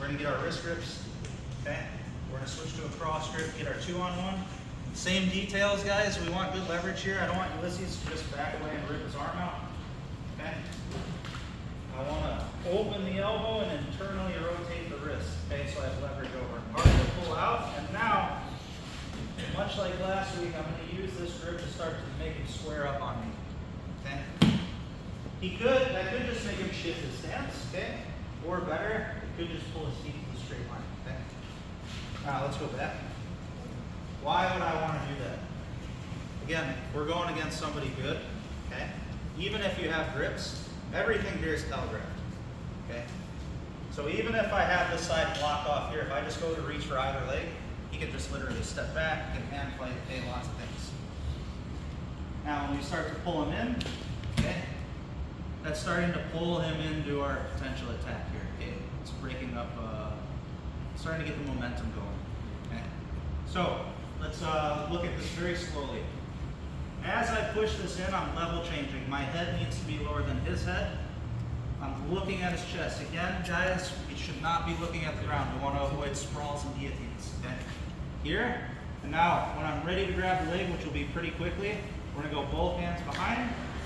We're gonna get our wrist grips, okay? We're gonna switch to a cross grip, get our 2-on-1. Same details, guys. We want good leverage here. I don't want Ulysses to just back away and rip his arm out, okay? I wanna open the elbow and internally rotate the wrist, okay? So I have leverage over. Hard to pull out, and now, much like last week, I'm gonna use this grip to start to make him square up on me, okay? That could just make him shift his stance, okay? Or better, it could just pull his feet to the straight line, okay? Now let's go back. Why would I want to do that? Again, we're going against somebody good, okay? Even if you have grips, everything here is telegraphed, okay? So even if I have this side blocked off here, if I just go to reach for either leg, he can just literally step back, get hand fight, okay, lots of things. Now when we start to pull him in, okay, that's starting to pull him into our potential attack here, okay? It's breaking up, starting to get the momentum going, okay? So let's look at this very slowly. As I push this in, I'm level changing. My head needs to be lower than his head. I'm looking at his chest. Again, guys, we should not be looking at the ground. We want to avoid sprawls and guillotines, okay? Here, and now when I'm ready to grab the leg, which will be pretty quickly, we're gonna go both hands behind,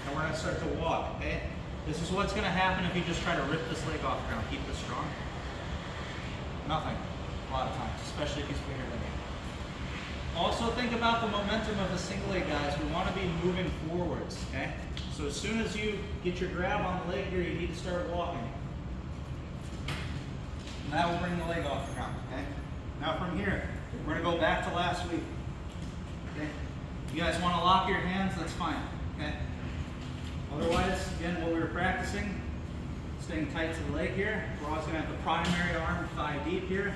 and we're gonna start to walk, okay? This is what's gonna happen if you just try to rip this leg off the ground. Keep this strong. Nothing, a lot of times, especially if he's bigger than you. Also think about the momentum of the single leg, guys. We want to be moving forwards, okay? So as soon as you get your grab on the leg here, you need to start walking. And that will bring the leg off the ground, okay? Now from here, we're gonna go back to last week, okay? You guys want to lock your hands, that's fine, okay? Otherwise, again, what we were practicing, staying tight to the leg here. We're always gonna have the primary arm thigh deep here.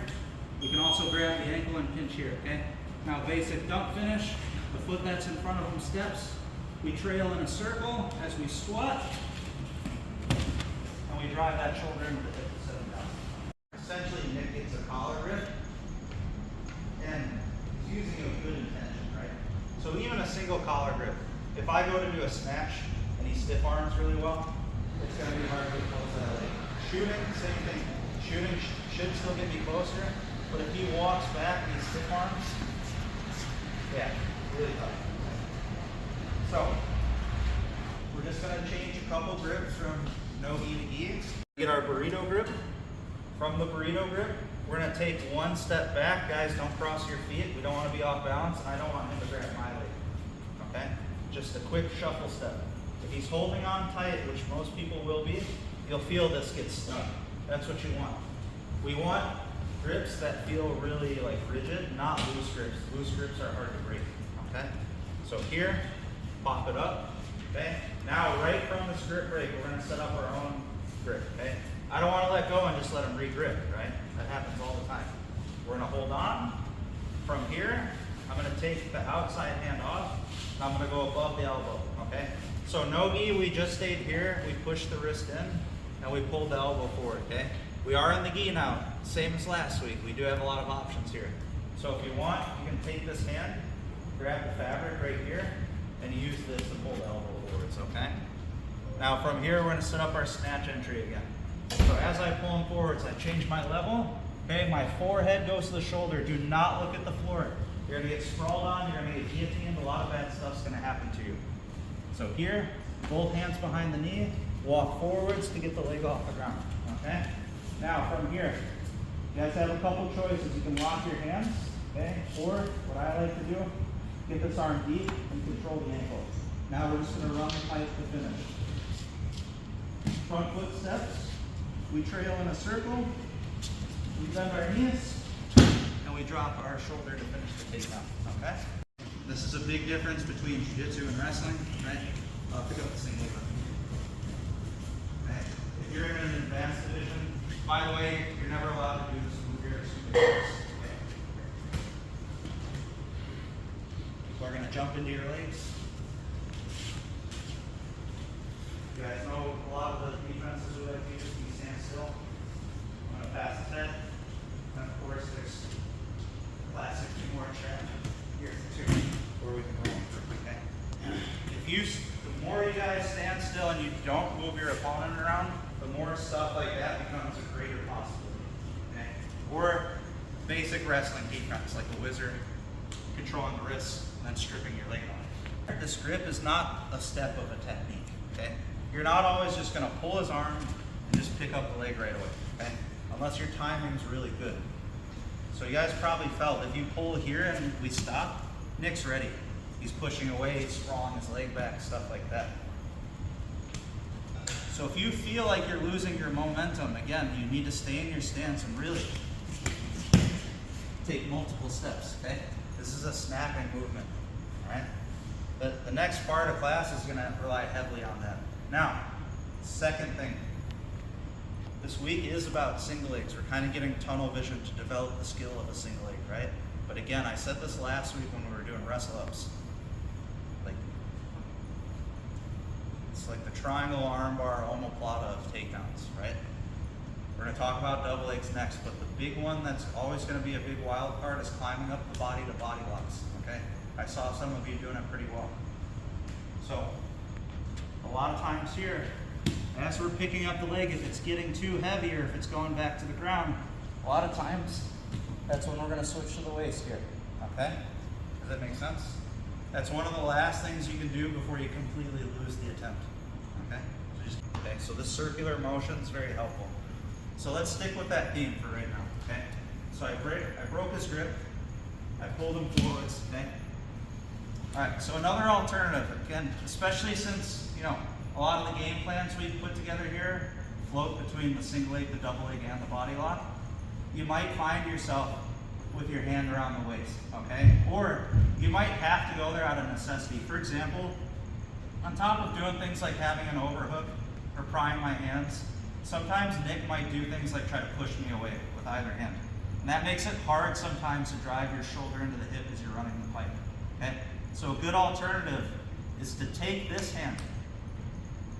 We can also grab the ankle and pinch here, okay? Now basic dump finish, the foot that's in front of him steps. We trail in a circle as we squat, and we drive that shoulder into the hip to set him down. Essentially, Nick gets a collar grip, and he's using a good intention, right? So even a single collar grip, if I go to do a snatch and he stiff arms really well, it's going to be hard to get close to that leg. Shooting, same thing. Shooting should still get me closer, but if he walks back and he stiff arms, yeah, really tough. So, we're just going to change a couple grips from no gi to gi. Get our burrito grip. From the burrito grip, we're going to take one step back. Guys, don't cross your feet. We don't want to be off balance, and I don't want him to grab my leg. Okay? Just a quick shuffle step. If he's holding on tight, which most people will be, you'll feel this get stuck. That's what you want. We want grips that feel really like rigid, not loose grips. Loose grips are hard to break, okay? So here, pop it up, okay? Now right from this grip break, we're gonna set up our own grip, okay? I don't wanna let go and just let him re-grip, right? That happens all the time. We're gonna hold on. From here, I'm gonna take the outside hand off, and I'm gonna go above the elbow, okay? So no gi, we just stayed here, we pushed the wrist in, and we pulled the elbow forward, okay? We are in the gi now, same as last week. We do have a lot of options here. So if you want, you can take this hand, grab the fabric right here, and use this to pull the elbow forwards, okay? Now from here, we're gonna set up our snatch entry again. So as I pull him forwards, I change my level, okay? My forehead goes to the shoulder. Do not look at the floor. You're gonna get sprawled on, you're gonna get guillotined, a lot of bad stuff's gonna happen to you. So here, both hands behind the knee, walk forwards to get the leg off the ground, okay? Now from here, you guys have a couple choices. You can lock your hands, okay? Or what I like to do, get this arm deep and control the ankle. Now we're just gonna run the pipe to finish. Front foot steps, we trail in a circle, we bend our knees, and we drop our shoulder to finish the takedown, okay? This is a big difference between Jiu Jitsu and wrestling, right? I'll pick up the single leg. Okay? If you're in an advanced division, by the way, you're never allowed to do this move here. Okay? We're going to jump into your legs. You guys know a lot of the defenses we like to use. You stand still. I'm going to pass the head. And of course, there's classic more trap. Here too, where we can roll. Okay. The more you guys stand still and you don't move your opponent around, the more stuff like that becomes a greater possibility. Okay. basic wrestling defense, like the wizard, controlling the wrists, and then stripping your leg on. This grip is not a step of a technique, okay? You're not always just gonna pull his arm and just pick up the leg right away, okay? Unless your timing's really good. So you guys probably felt if you pull here and we stop, Nick's ready. He's pushing away, he's sprawling his leg back, stuff like that. So if you feel like you're losing your momentum, again, you need to stay in your stance and really take multiple steps, okay? This is a snapping movement, all right? The next part of class is gonna rely heavily on that. Now, second thing, this week is about single legs. We're kind of getting tunnel vision to develop the skill of a single leg, right? But again, I said this last week when we were doing wrestle ups. It's like the triangle armbar omoplata of takedowns, right? We're gonna talk about double legs next, but the big one that's always gonna be a big wild card is climbing up the body to body locks, okay? I saw some of you doing it pretty well. So, a lot of times here, as we're picking up the leg, if it's getting too heavy or if it's going back to the ground, a lot of times, that's when we're gonna switch to the waist here, okay? Does that make sense? That's one of the last things you can do before you completely lose the attempt, okay? So this circular motion is very helpful. So let's stick with that theme for right now, okay? So I broke his grip, I pulled him forwards, okay? All right, so another alternative, again, especially since, you know, a lot of the game plans we've put together here float between the single leg, the double leg, and the body lock. You might find yourself with your hand around the waist, okay? Or you might have to go there out of necessity. For example, on top of doing things like having an overhook or prying my hands, sometimes Nick might do things like try to push me away with either hand. And that makes it hard sometimes to drive your shoulder into the hip as you're running the pipe, okay? So a good alternative is to take this hand,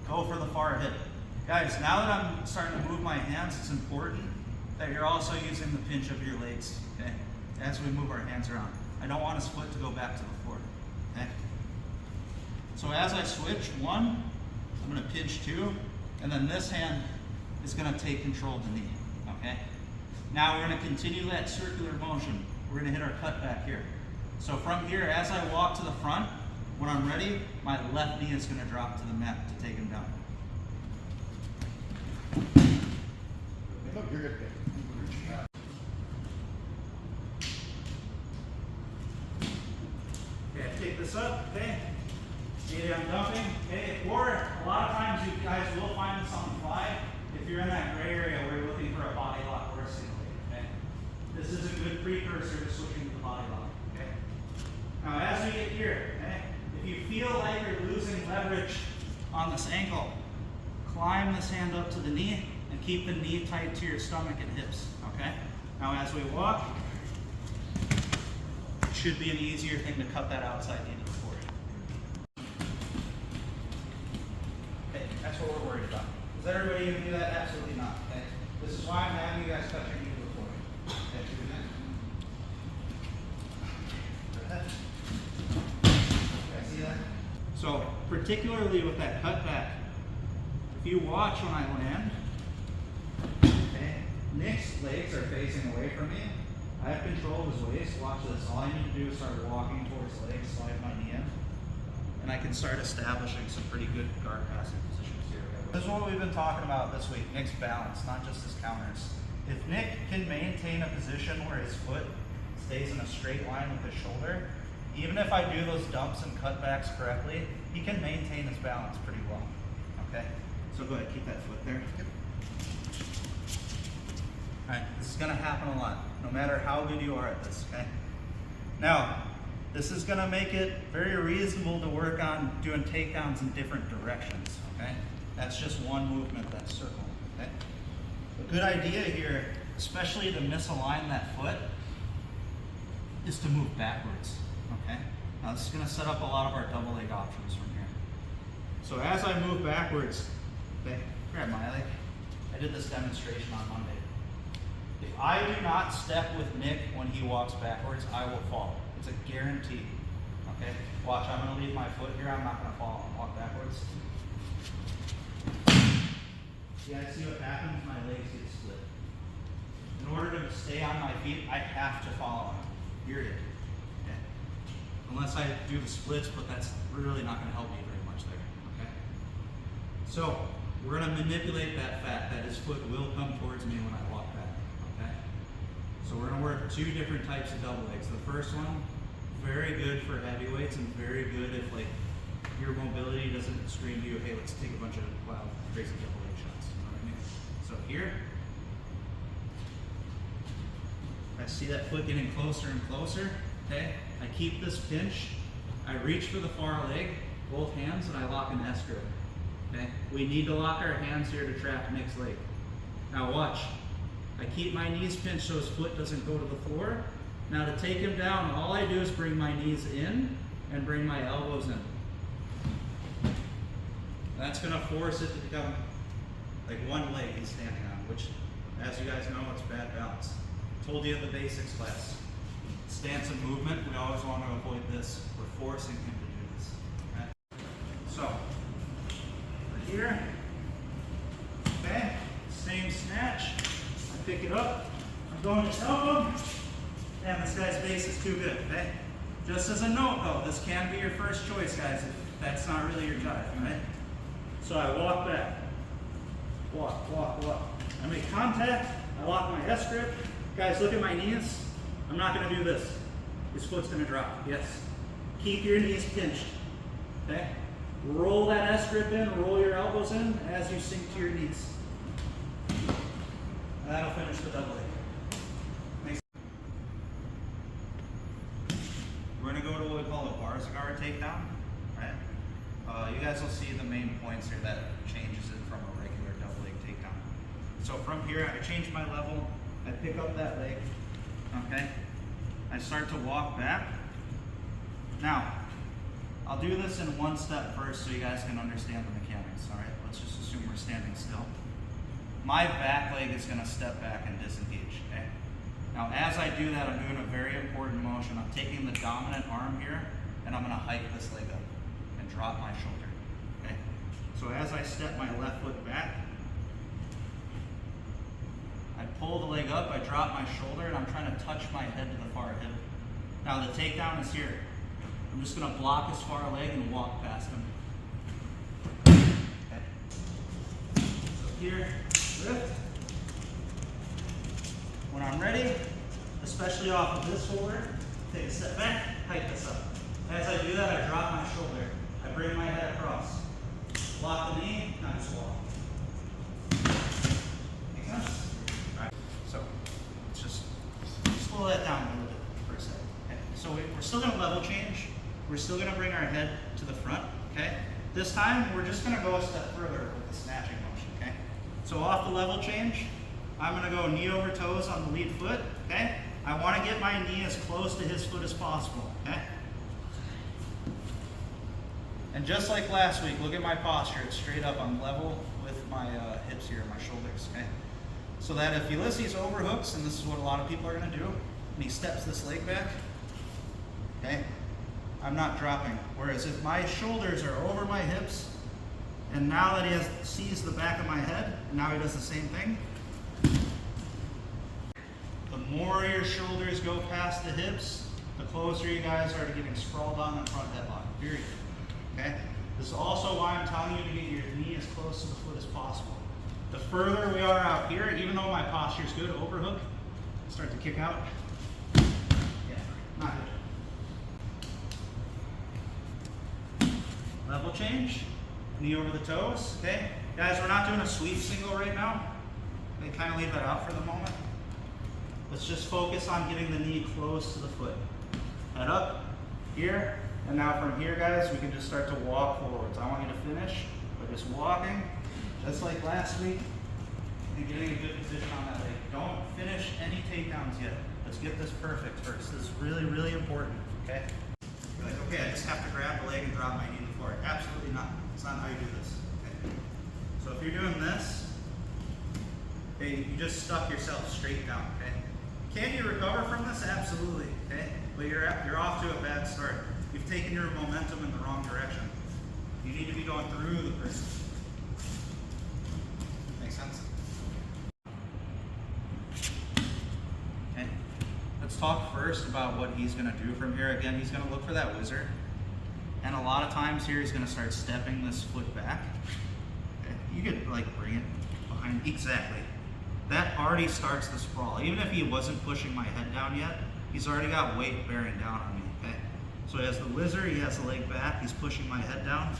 go for the far hip. Guys, now that I'm starting to move my hands, it's important that you're also using the pinch of your legs, okay? As we move our hands around. I don't want his foot to go back to the floor, okay? So as I switch, one, I'm gonna pinch two, and then this hand is gonna take control of the knee, okay? Now we're gonna continue that circular motion. We're gonna hit our cutback here. So from here, as I walk to the front, when I'm ready, my left knee is gonna drop to the mat to take him down. Look, you're good. Okay, take this up, okay? Maybe I'm dumping, okay? Or a lot of times you guys will find this on the fly if you're in that gray area where you're looking for a body lock or a single leg, okay? This is a good precursor to switching to the body lock, okay? Now as we get here, okay? If you feel like you're losing leverage on this ankle, climb this hand up to the knee and keep the knee tight to your stomach and hips, okay? Now as we walk, it should be an easier thing to cut that outside knee for you. Okay, that's what we're worried about. Is everybody going to do that? Absolutely not, okay? This is why I'm having you guys cut your knee before you. Okay, go ahead. See that? So, particularly with that cutback, if you watch when I land, okay, Nick's legs are facing away from me. I have control of his waist. Watch this. All I need to do is start walking towards his legs, slide my knee in, and I can start establishing some pretty good guard passing positions here. This is what we've been talking about this week, Nick's balance, not just his counters. If Nick can maintain a position where his foot stays in a straight line with his shoulder, even if I do those dumps and cutbacks correctly, he can maintain his balance pretty well, okay? So go ahead, keep that foot there. All right, this is gonna happen a lot, no matter how good you are at this, okay? Now, this is gonna make it very reasonable to work on doing takedowns in different directions, okay? That's just one movement, that circle, okay? A good idea here, especially to misalign that foot, is to move backwards, okay? Now this is gonna set up a lot of our double leg options from here. So as I move backwards, okay, grab my leg. I did this demonstration on Monday. If I do not step with Nick when he walks backwards, I will fall. It's a guarantee. Okay? Watch, I'm going to leave my foot here. I'm not going to fall and walk backwards. You guys see what happens? My legs get split. In order to stay on on my feet, I have to follow him, period. Okay. Unless I do the splits, but that's really not gonna help me very much there, okay? So, we're gonna manipulate that fat, that his foot will come towards me when I walk back, okay? So we're gonna work two different types of double legs. The first one, very good for heavyweights and very good if like your mobility doesn't scream to you, hey, let's take a bunch of wild, crazy double leg shots, you know what I mean? So here, I see that foot getting closer and closer, okay? I keep this pinch, I reach for the far leg, both hands, and I lock an S grip, okay? We need to lock our hands here to trap Nick's leg. Now watch, I keep my knees pinched so his foot doesn't go to the floor. Now to take him down, all I do is bring my knees in and bring my elbows in. That's gonna force it to become like one leg he's standing on, which, as you guys know, it's bad balance. Told you in the basics class. Stance and movement, we always want to avoid this. We're forcing him to do this. Okay? So, we're here. Okay, same snatch. I pick it up, I'm going to elbow, and this guy's base is too good, okay? Just as a note though, this can be your first choice, guys, if that's not really your jive, right? So I walk back, walk, walk, walk. I make contact, I lock my S grip. Guys, look at my knees. I'm not gonna do this. His foot's gonna drop, yes. Keep your knees pinched, okay? Roll that S grip in, roll your elbows in as you sink to your knees. And that'll finish the double leg. We're gonna go to what we call a bar cigar takedown, right? You guys will see the main points here that changes it from a regular double leg takedown. So from here, I change my level, I pick up that leg, okay? I start to walk back. Now, I'll do this in one step first so you guys can understand the mechanics, all right? Let's just assume we're standing still. My back leg is gonna step back and disengage, okay? Now, as I do that, I'm doing a very important motion. I'm taking the dominant arm here, and I'm gonna hike this leg up and drop my shoulder, okay? So as I step my left foot back, I pull the leg up, I drop my shoulder, and I'm trying to touch my head to the far hip. Now the takedown is here. I'm just gonna block his far leg and walk past him. Okay. So here, lift. When I'm ready, especially off of this shoulder, take a step back, hike this up. As I do that, I drop my shoulder. I bring my head across. Lock the knee, now just walk. Make sense? Alright, so let's just slow that down a little bit for a second. Okay? So we're still gonna level change. We're still gonna bring our head to the front, okay? This time, we're just gonna go a step further with the snatching motion, okay? So off the level change, I'm gonna go knee over toes on the lead foot, okay? I wanna get my knee as close to his foot as possible, okay? And just like last week, look at my posture. It's straight up. I'm level with my hips here, my shoulders, okay? So that if Ulysses overhooks, and this is what a lot of people are gonna do, and he steps this leg back, okay? I'm not dropping. Whereas if my shoulders are over my hips, and now that he sees the back of my head, and now he does the same thing, the more your shoulders go past the hips, the closer you guys are to getting sprawled on that front headlock, period. Okay? This is also why I'm telling you to get your knee as close to the foot as possible. The further we are out here, even though my posture is good, overhook, start to kick out. Yeah, not good. Level change, knee over the toes, okay? Guys, we're not doing a sweep single right now. They kind of leave that out for the moment. Let's just focus on getting the knee close to the foot. Head up, here, and now from here, guys, we can just start to walk forwards. I want you to finish by just walking, just like last week, and getting a good position on that leg. Don't finish any takedowns yet. Let's get this perfect first. This is really, really important, okay? You're like, okay, I just have to grab the leg and drop my knee to the floor. Absolutely not. That's not how you do this, okay? So if you're doing this, okay, you just stuck yourself straight down, okay? Can you recover from this? Absolutely, okay? But you're off to a bad start. You've taken your momentum in the wrong direction. You need to be going through the person. Make sense? Okay. talk first about what he's gonna do from here. Again, he's gonna look for that whizzer. And a lot of times here, he's gonna start stepping this foot back. Okay. You could like bring it behind, exactly. That already starts the sprawl. Even if he wasn't pushing my head down yet, he's already got weight bearing down on me, okay? So he has the whizzer, he has the leg back, he's pushing my head down.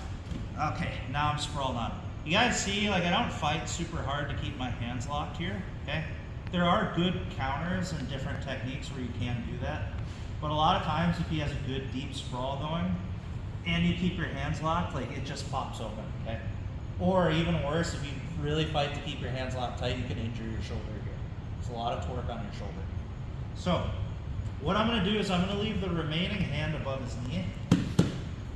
Okay, now I'm sprawled on. You guys see, like I don't fight super hard to keep my hands locked here, okay? There are good counters and different techniques where you can do that. But a lot of times if he has a good deep sprawl going and you keep your hands locked, like it just pops open, okay? Or even worse, if you really fight to keep your hands locked tight, you can injure your shoulder here. There's a lot of torque on your shoulder. So, what I'm gonna do is I'm gonna leave the remaining hand above his knee.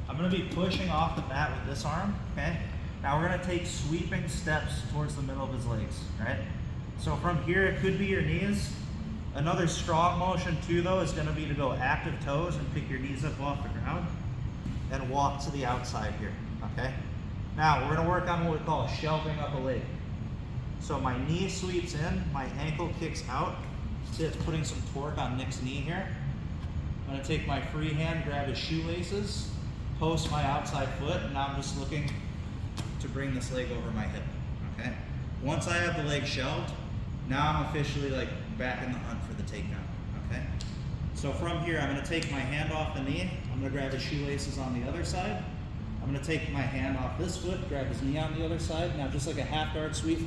I'm gonna be pushing off the mat with this arm, okay? Now we're gonna take sweeping steps towards the middle of his legs, right? So from here, it could be your knees. Another strong motion too though is gonna be to go active toes and pick your knees up off the ground and walk to the outside here, okay? Now we're gonna work on what we call shelving up a leg. So my knee sweeps in, my ankle kicks out. See, it's putting some torque on Nick's knee here. I'm gonna take my free hand, grab his shoelaces, post my outside foot, and now I'm just looking to bring this leg over my hip, okay? Once I have the leg shelved, now I'm officially like back in the hunt for the takedown, okay? So from here, I'm gonna take my hand off the knee, I'm gonna grab his shoelaces on the other side, I'm gonna take my hand off this foot, grab his knee on the other side. Now just like a half guard sweep,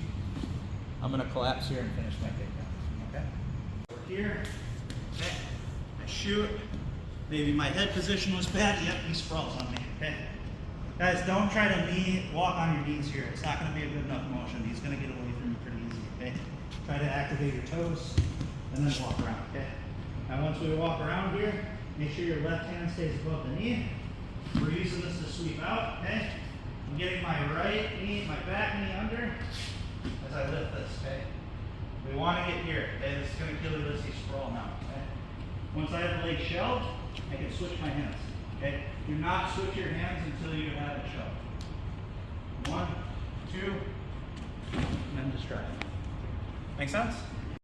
I'm gonna collapse here and finish my takedown, okay? Over here, okay, I shoot. Maybe my head position was bad, yep, he sprawls on me, okay? Guys, don't try to walk on your knees here. It's not gonna be a good enough motion. He's gonna get away from you pretty easy, okay? Try to activate your toes and then walk around, okay? Now once we walk around here, make sure your left hand stays above the knee. We're using this to sweep out, okay? I'm getting my right knee, my back knee under as I lift this, okay? We wanna get here, okay? This is gonna kill you as you sprawl now, okay? Once I have the leg shelved, I can switch my hands, okay? Do not switch your hands until you have it shelved. 1, 2, and then just try. Make sense?